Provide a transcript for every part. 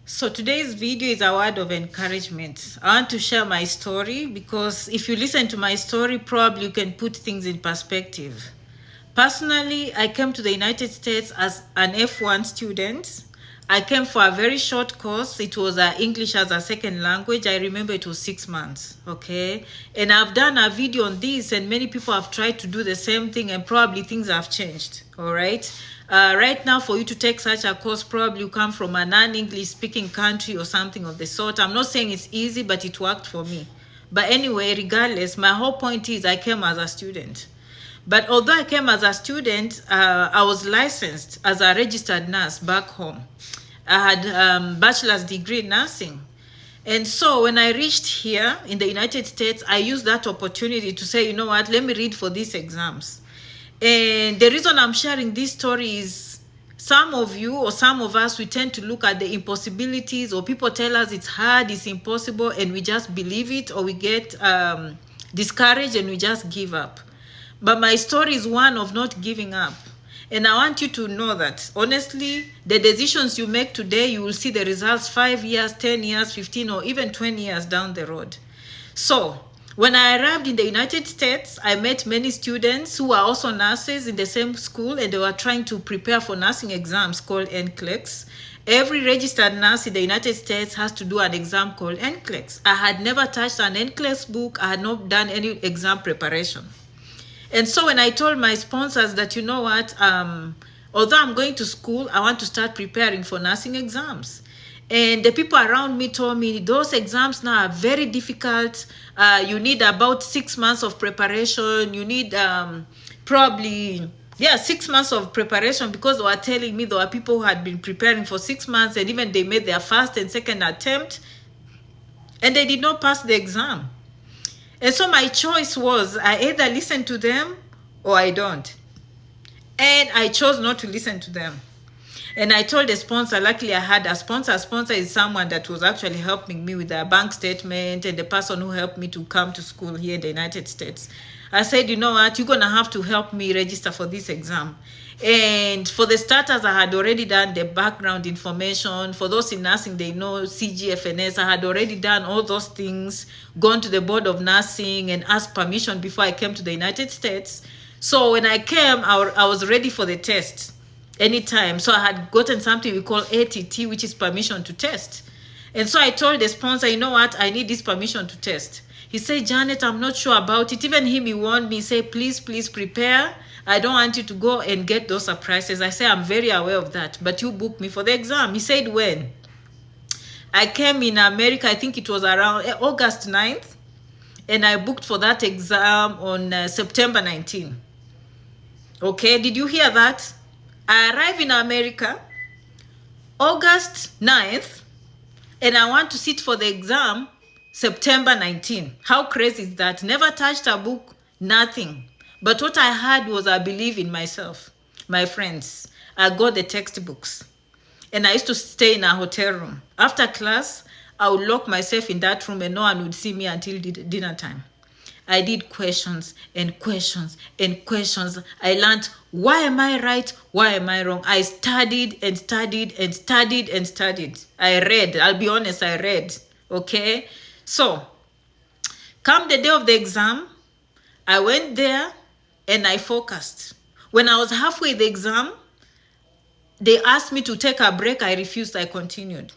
So today's video is a word of encouragement. I want to share my story because if you listen to my story, probably you can put things in perspective. Personally, I came to the United States as an F1 student. I came for a very short course. It was English as a second language. I remember it was 6 months, okay? And I've done a video on this and many people have tried to do the same thing and probably things have changed, all right? Right now, for you to take such a course, probably you come from a non-English speaking country or something of the sort. I'm not saying it's easy, but it worked for me. But anyway, regardless, my whole point is I came as a student. But although I came as a student, I was licensed as a registered nurse back home. I had bachelor's degree in nursing. And so when I reached here in the United States, I used that opportunity to say, you know what, let me read for these exams. And the reason I'm sharing this story is some of you or some of us, we tend to look at the impossibilities, or people tell us it's hard, it's impossible, and we just believe it, or we get discouraged and we just give up. But my story is one of not giving up. And I want you to know that, honestly, the decisions you make today, you will see the results 5 years, 10 years, 15, or even 20 years down the road. So, when I arrived in the United States, I met many students who are also nurses in the same school, and they were trying to prepare for nursing exams called NCLEX. Every registered nurse in the United States has to do an exam called NCLEX. I had never touched an NCLEX book. I had not done any exam preparation. And so when I told my sponsors that, you know what, although I'm going to school, I want to start preparing for nursing exams. And the people around me told me those exams now are very difficult. You need about 6 months of preparation. You need probably, 6 months of preparation, because they were telling me there were people who had been preparing for 6 months and even they made their first and second attempt and they did not pass the exam. And so my choice was I either listen to them or I don't. And I chose not to listen to them. And I told the sponsor, luckily I had a sponsor. A sponsor is someone that was actually helping me with a bank statement and the person who helped me to come to school here in the United States. I said, you know what, you're going to have to help me register for this exam. And for the starters, I had already done the background information. For those in nursing, they know CGFNS. I had already done all those things, gone to the board of nursing and asked permission before I came to the United States. So when I came, I was ready for the test anytime. So I had gotten something we call ATT, which is permission to test. And so I told the sponsor, you know what, I need this permission to test. He said, Janet, I'm not sure about it. Even him, he warned me, say, please prepare. I don't want you to go and get those surprises. I say, I'm very aware of that, but you booked me for the exam. He said, when? I came in America, I think it was around August 9th, and I booked for that exam on September 19th. Okay, did you hear that? I arrived in America August 9th, and I want to sit for the exam September 19th. How crazy is that? Never touched a book, nothing. But what I had was I believe in myself. My friends, I got the textbooks. And I used to stay in a hotel room. After class, I would lock myself in that room and no one would see me until dinner time. I did questions and questions and questions. I learned, why am I right? Why am I wrong? I studied and studied and studied and studied. I read. I'll be honest, I read. Okay? So, come the day of the exam, I went there and I focused. When I was halfway the exam, they asked me to take a break. I refused. I continued.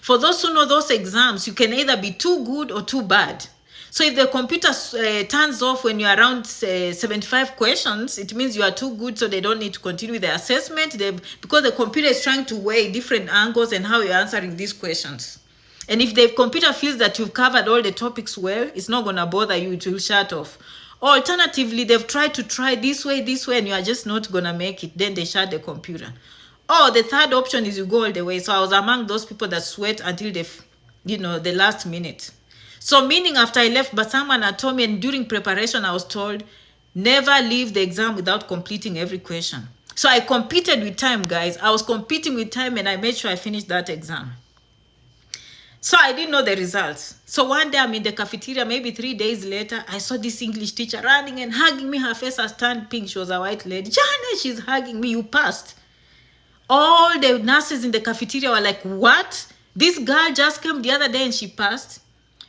For those who know those exams, you can either be too good or too bad. So if the computer turns off when you're around 75 questions, it means you are too good, so they don't need to continue with the assessment, because the computer is trying to weigh different angles and how you're answering these questions. And if the computer feels that you've covered all the topics well, it's not going to bother you, it will shut off. Or alternatively, they've tried to try this way, and you are just not going to make it. Then they shut the computer. Or the third option is you go all the way. So I was among those people that sweat until the last minute. So meaning after I left, but someone had told me, and during preparation, I was told, never leave the exam without completing every question. So I competed with time, guys. I was competing with time and I made sure I finished that exam. So I didn't know the results. So one day I'm in the cafeteria, maybe 3 days later, I saw this English teacher running and hugging me. Her face has turned pink. She was a white lady. Janet, she's hugging me. You passed. All the nurses in the cafeteria were like, what? This girl just came the other day and she passed.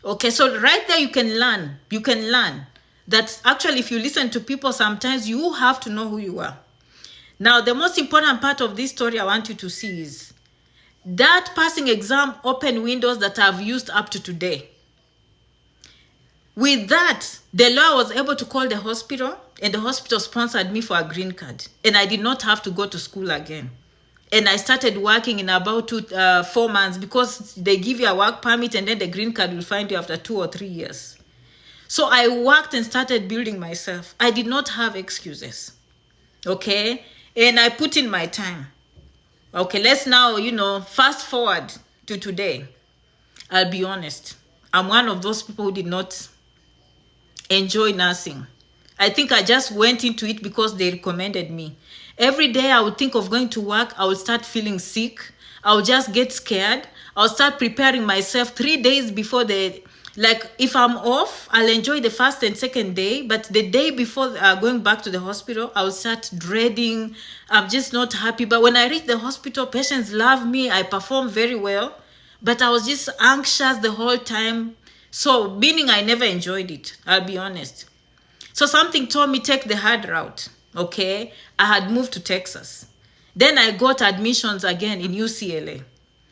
Okay, so right there you can learn. You can learn that actually if you listen to people, sometimes you have to know who you are. Now, the most important part of this story I want you to see is that passing exam opened windows that I've used up to today. With that, the lawyer was able to call the hospital, and the hospital sponsored me for a green card. And I did not have to go to school again. And I started working in about 4 months, because they give you a work permit and then the green card will find you after 2 or 3 years. So I worked and started building myself. I did not have excuses. Okay? And I put in my time. Okay, let's now, fast forward to today. I'll be honest. I'm one of those people who did not enjoy nursing. I think I just went into it because they recommended me. Every day I would think of going to work, I would start feeling sick. I would just get scared. I'll start preparing myself 3 days before like if I'm off, I'll enjoy the first and second day, but the day before going back to the hospital, I'll start dreading. I'm just not happy. But when I reach the hospital, patients love me. I perform very well, but I was just anxious the whole time. So meaning I never enjoyed it, I'll be honest. So something told me take the hard route, okay? I had moved to Texas. Then I got admissions again in UCLA.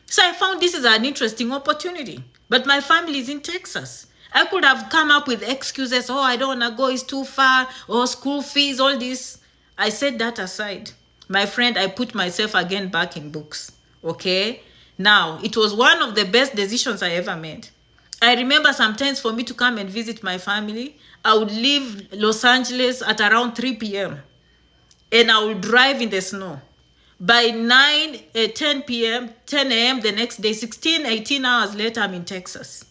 So I found this is an interesting opportunity. But my family is in Texas. I could have come up with excuses. Oh, I don't want to go. It's too far. Or school fees, all this. I set that aside. My friend, I put myself again back in books. Okay? Now, it was one of the best decisions I ever made. I remember sometimes for me to come and visit my family, I would leave Los Angeles at around 3 p.m. And I would drive in the snow. By 10 p.m., 10 a.m. the next day, 16, 18 hours later, I'm in Texas.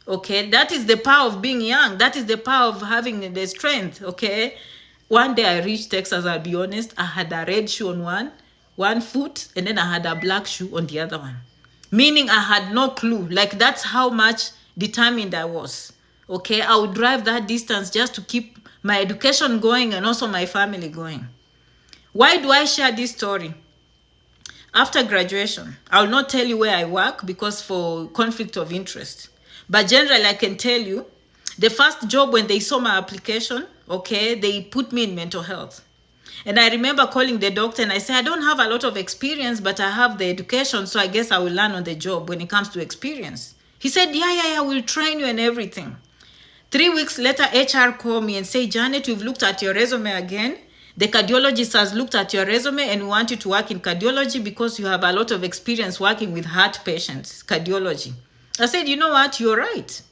Okay, that is the power of being young. That is the power of having the strength, okay? One day I reached Texas, I'll be honest. I had a red shoe on one foot, and then I had a black shoe on the other one. Meaning I had no clue. Like, that's how much determined I was. Okay, I would drive that distance just to keep my education going and also my family going. Why do I share this story? After graduation, I will not tell you where I work because for conflict of interest. But generally, I can tell you, the first job when they saw my application, okay, they put me in mental health. And I remember calling the doctor and I said, I don't have a lot of experience, but I have the education, so I guess I will learn on the job when it comes to experience. He said, yeah, we'll train you and everything. 3 weeks later, HR called me and said, Janet, we've looked at your resume again. The cardiologist has looked at your resume and we want you to work in cardiology because you have a lot of experience working with heart patients, cardiology. I said, you know what, you're right.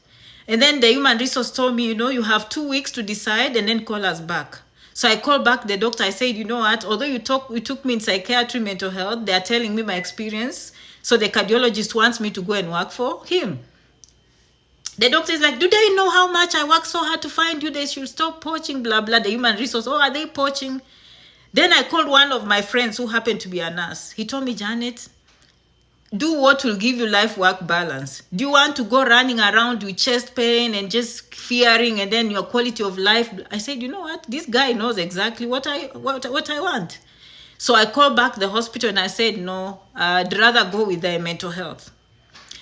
And then the human resource told me, you have 2 weeks to decide and then call us back. So I called back the doctor. I said, you know what, although you took me in psychiatry, mental health, they are telling me my experience. So the cardiologist wants me to go and work for him. The doctor is like, do they know how much I work so hard to find you? They should stop poaching, blah, blah. The human resource, oh, are they poaching? Then I called one of my friends who happened to be a nurse. He told me, Janet, do what will give you life-work balance. Do you want to go running around with chest pain and just fearing and then your quality of life? I said, you know what? This guy knows exactly what I want. So I called back the hospital and I said, no, I'd rather go with the mental health.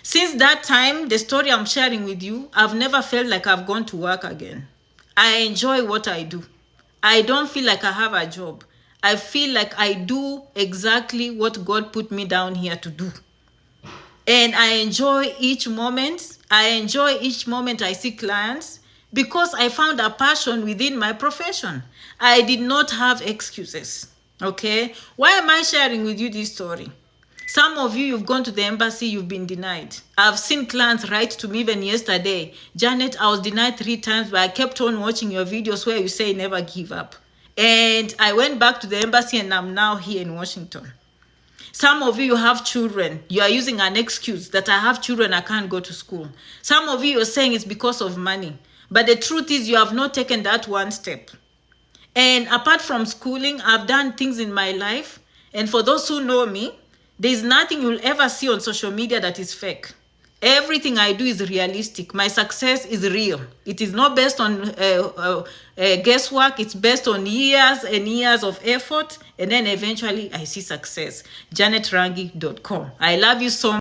Since that time, the story I'm sharing with you, I've never felt like I've gone to work again. I enjoy what I do. I don't feel like I have a job. I feel like I do exactly what God put me down here to do. And I enjoy each moment. I enjoy each moment I see clients because I found a passion within my profession. I did not have excuses. Okay? Why am I sharing with you this story? Some of you, you've gone to the embassy, you've been denied. I've seen clients write to me even yesterday, Janet, I was denied 3 times, but I kept on watching your videos where you say never give up. And I went back to the embassy and I'm now here in Washington. Some of you have children. You are using an excuse that I have children, I can't go to school. Some of you are saying it's because of money. But the truth is you have not taken that one step. And apart from schooling, I've done things in my life. And for those who know me, there's nothing you'll ever see on social media that is fake. Everything I do is realistic. My success is real. It is not based on guesswork. It's based on years and years of effort. And then eventually I see success. JanetRangi.com. I love you so much.